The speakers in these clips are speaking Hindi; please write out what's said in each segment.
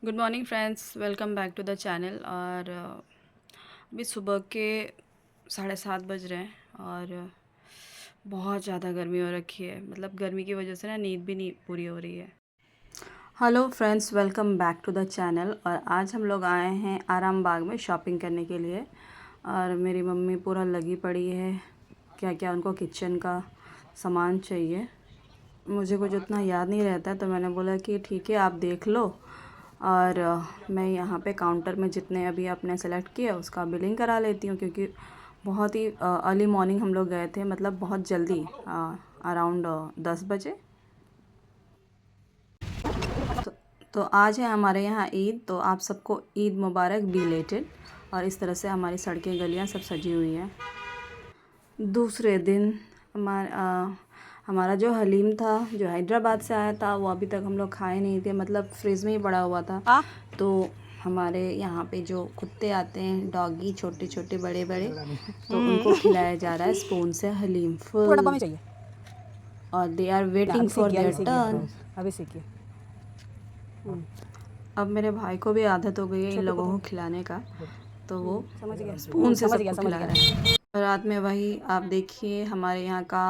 Good morning friends, welcome back to the channel. और अभी सुबह के 7:30 बज रहे हैं और बहुत ज़्यादा गर्मी हो रखी है। मतलब गर्मी की वजह से ना नींद भी नहीं पूरी हो रही है। Hello friends, welcome back to the channel. और आज हम लोग आए हैं आराम बाग में शॉपिंग करने के लिए। और मेरी मम्मी पूरा लगी पड़ी है, क्या क्या उनको किचन का सामान चाहिए। मुझे कुछ उतना याद नहीं रहता, तो मैंने बोला कि ठीक है आप देख लो। और मैं यहाँ पे काउंटर में जितने अभी आपने सेलेक्ट किया उसका बिलिंग करा लेती हूँ, क्योंकि बहुत ही अर्ली मॉर्निंग हम लोग गए थे, मतलब बहुत जल्दी, अराउंड 10 बजे। तो, तो आज है हमारे यहाँ ईद, तो आप सबको ईद मुबारक बिलेटेड। और इस तरह से हमारी सड़कें गलियाँ सब सजी हुई हैं। दूसरे दिन हमारा जो हलीम था, जो हैदराबाद से आया था, वो अभी तक हम लोग खाए नहीं थे, मतलब फ्रिज में ही पड़ा हुआ था। तो हमारे यहाँ पे जो कुत्ते आते हैं, डॉगी, छोटे छोटे बड़े बड़े, तो उनको खिलाया जा रहा है स्पून से हलीम थोड़ा डब्बा फुल। में चाहिए। और they are waiting for their turn. अभी सीखिए। अब मेरे भाई को भी आदत हो गई है इन छोटे को लोगों तो को खिलाने का, तो वो समझ गया। स्पून से समझ गया सबको समझ खिला गया। रहा है। और रात में वही आप देखिए, हमारे यहाँ का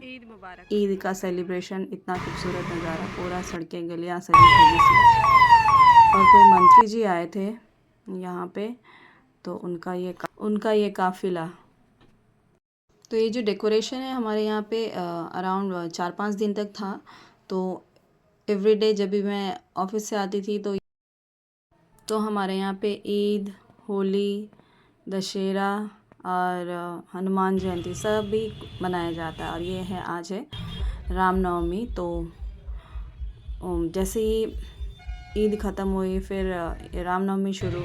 ईद मुबारक। ईद का सेलिब्रेशन, इतना खूबसूरत नज़ारा, पूरा सड़कें गलियाँ सजी धजी सी। और कोई मंत्री जी आए थे यहाँ पे, तो उनका ये काफ़िला। तो ये जो डेकोरेशन है हमारे यहाँ पे अराउंड 4-5 दिन तक था। तो एवरीडे जब भी मैं ऑफिस से आती थी, तो हमारे यहाँ पे ईद, होली, दशहरा और हनुमान जयंती सब भी मनाया जाता है। और ये है, आज है रामनवमी। तो जैसे ही ईद ख़त्म हुई, फिर रामनवमी शुरू।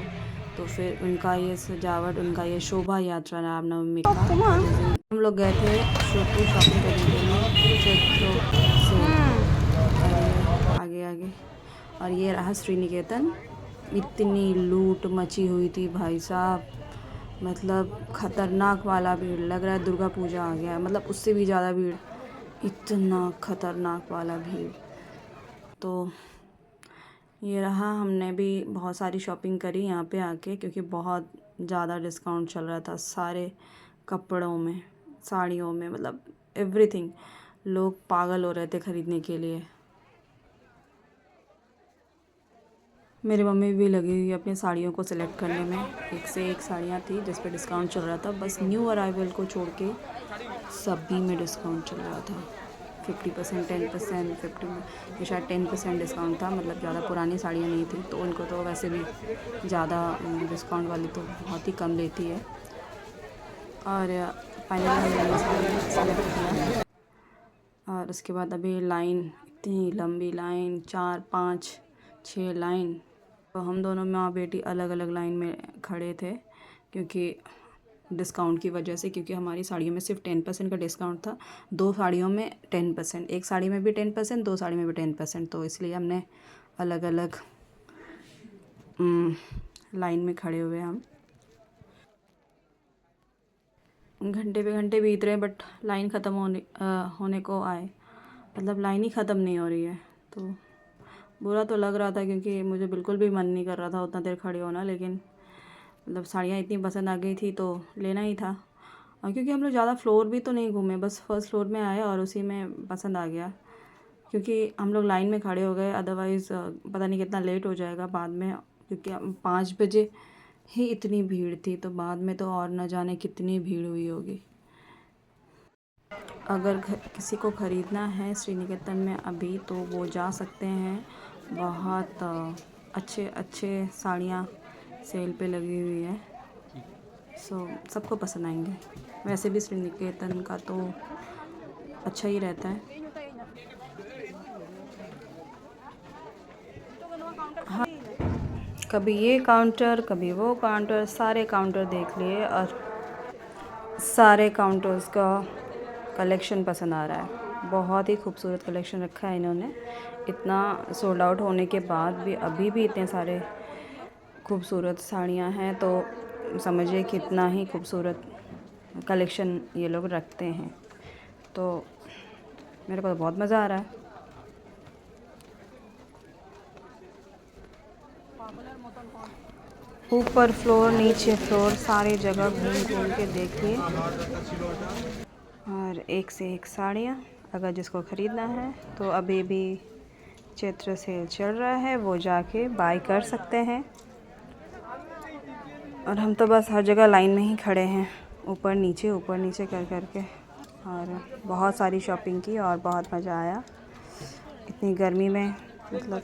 तो फिर उनका ये सजावट, उनका ये शोभा यात्रा रामनवमी का, जिस दिन हम लोग गए थे शॉपिंग करने के लिए चैत्रो से। और ये आगे आगे, और ये रहा श्रीनिकेतन। इतनी लूट मची हुई थी भाई साहब, मतलब ख़तरनाक वाला भीड़, लग रहा है दुर्गा पूजा आ गया है, मतलब उससे भी ज़्यादा भीड़, इतना ख़तरनाक वाला भीड़। तो ये रहा, हमने भी बहुत सारी शॉपिंग करी यहाँ पे आके, क्योंकि बहुत ज़्यादा डिस्काउंट चल रहा था सारे कपड़ों में, साड़ियों में, मतलब एवरीथिंग। लोग पागल हो रहे थे ख़रीदने के लिए। मेरी मम्मी भी लगी हुई अपनी साड़ियों को सिलेक्ट करने में। एक से एक साड़ियाँ थी जिस पे डिस्काउंट चल रहा था, बस न्यू अराइवल को छोड़ के सभी में डिस्काउंट चल रहा था। 50%, 10%, 50 में, ये शायद 10% डिस्काउंट था, मतलब ज़्यादा पुरानी साड़ियाँ नहीं थी, तो उनको तो वैसे भी ज़्यादा डिस्काउंट वाली तो बहुत ही कम लेती है। और फाइनली हमने ये साड़ी सेलेक्ट किया। और उसके बाद अभी लाइन, इतनी लंबी लाइन, 4-5-6 लाइन। तो हम दोनों माँ बेटी अलग अलग लाइन में खड़े थे, क्योंकि डिस्काउंट की वजह से, क्योंकि हमारी साड़ियों में सिर्फ 10% का डिस्काउंट था। 2 साड़ियों में 10%, एक साड़ी में भी 10%, 2 साड़ी में भी 10%, तो इसलिए हमने अलग अलग लाइन में खड़े हुए हम। घंटे पे घंटे बीत रहे, बट लाइन ख़त्म होने को आए, मतलब लाइन ही ख़त्म नहीं हो रही है। तो बुरा तो लग रहा था, क्योंकि मुझे बिल्कुल भी मन नहीं कर रहा था उतना देर खड़े होना, लेकिन मतलब साड़ियाँ इतनी पसंद आ गई थी तो लेना ही था। और क्योंकि हम लोग ज़्यादा फ्लोर भी तो नहीं घूमे, बस फर्स्ट फ्लोर में आए और उसी में पसंद आ गया। क्योंकि हम लोग लाइन में खड़े हो गए, अदरवाइज़ पता नहीं कितना लेट हो जाएगा बाद में, क्योंकि 5 बजे ही इतनी भीड़ थी, तो बाद में तो और न जाने कितनी भीड़ हुई होगी। अगर किसी को ख़रीदना है श्रीनिकेतन में अभी, तो वो जा सकते हैं। बहुत अच्छे अच्छे साड़ियाँ सेल पे लगी हुई है, सो सबको पसंद आएंगे। वैसे भी श्रीनिकेतन का तो अच्छा ही रहता है। हाँ, कभी ये काउंटर, कभी वो काउंटर, सारे काउंटर देख लिए और सारे काउंटर्स का कलेक्शन पसंद आ रहा है। बहुत ही खूबसूरत कलेक्शन रखा है इन्होंने। इतना सोल्ड आउट होने के बाद भी अभी भी इतने सारे खूबसूरत साड़ियाँ हैं, तो समझिए कितना ही खूबसूरत कलेक्शन ये लोग रखते हैं। तो मेरे को तो बहुत मज़ा आ रहा है। ऊपर फ्लोर नीचे फ्लोर सारी जगह घूम घूम के देखिए। और एक से एक साड़ियाँ, अगर जिसको ख़रीदना है तो अभी भी चैत्र सेल चल रहा है, वो जाके बाय कर सकते हैं। और हम तो बस हर जगह लाइन में ही खड़े हैं, ऊपर नीचे कर कर के। और बहुत सारी शॉपिंग की और बहुत मज़ा आया इतनी गर्मी में। मतलब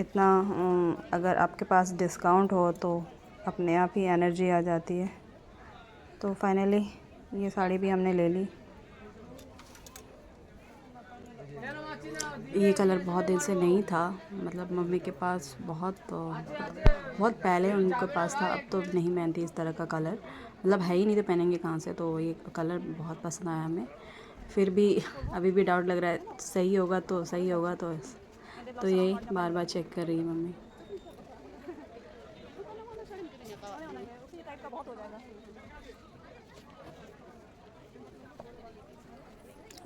इतना अगर आपके पास डिस्काउंट हो तो अपने आप ही एनर्जी आ जाती है। तो फाइनली ये साड़ी भी हमने ले ली। ये कलर बहुत दिन से नहीं था, मतलब मम्मी के पास बहुत पहले उनके पास था, अब तो नहीं पहनती इस तरह का कलर। मतलब है ही नहीं तो पहनेंगे कहाँ से। तो ये कलर बहुत पसंद आया हमें। फिर भी अभी भी डाउट लग रहा है, सही होगा तो यही बार बार चेक कर रही है मम्मी।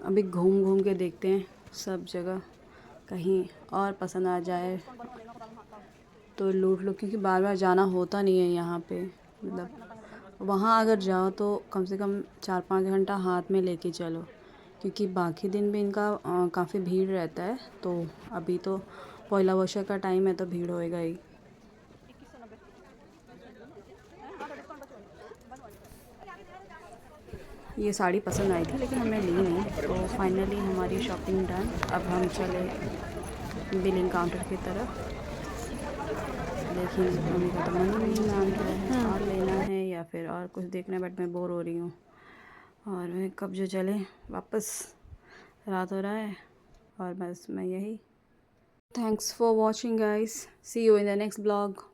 अभी घूम घूम के देखते हैं सब जगह, कहीं और पसंद आ जाए तो लूट लो, क्योंकि बार बार जाना होता नहीं है यहाँ पे। मतलब वहाँ अगर जाओ तो कम से कम 4-5 घंटा हाथ में लेके चलो, क्योंकि बाकी दिन भी इनका काफ़ी भीड़ रहता है। तो अभी तो पहला वर्षा का टाइम है तो भीड़ होएगा ही। ये साड़ी पसंद आई थी लेकिन हमने ली नहीं। तो फाइनली हमारी शॉपिंग डन। अब हम चले बिलिंग काउंटर की तरफ। लेकिन मम्मी का तो मन ही नहीं मान रहा है, और लेना है या फिर और कुछ देखना है। बट मैं बोर हो रही हूँ और मैं कब जो चले वापस, रात हो रहा है। और बस मैं यही। Thanks for watching guys, see you in the next blog.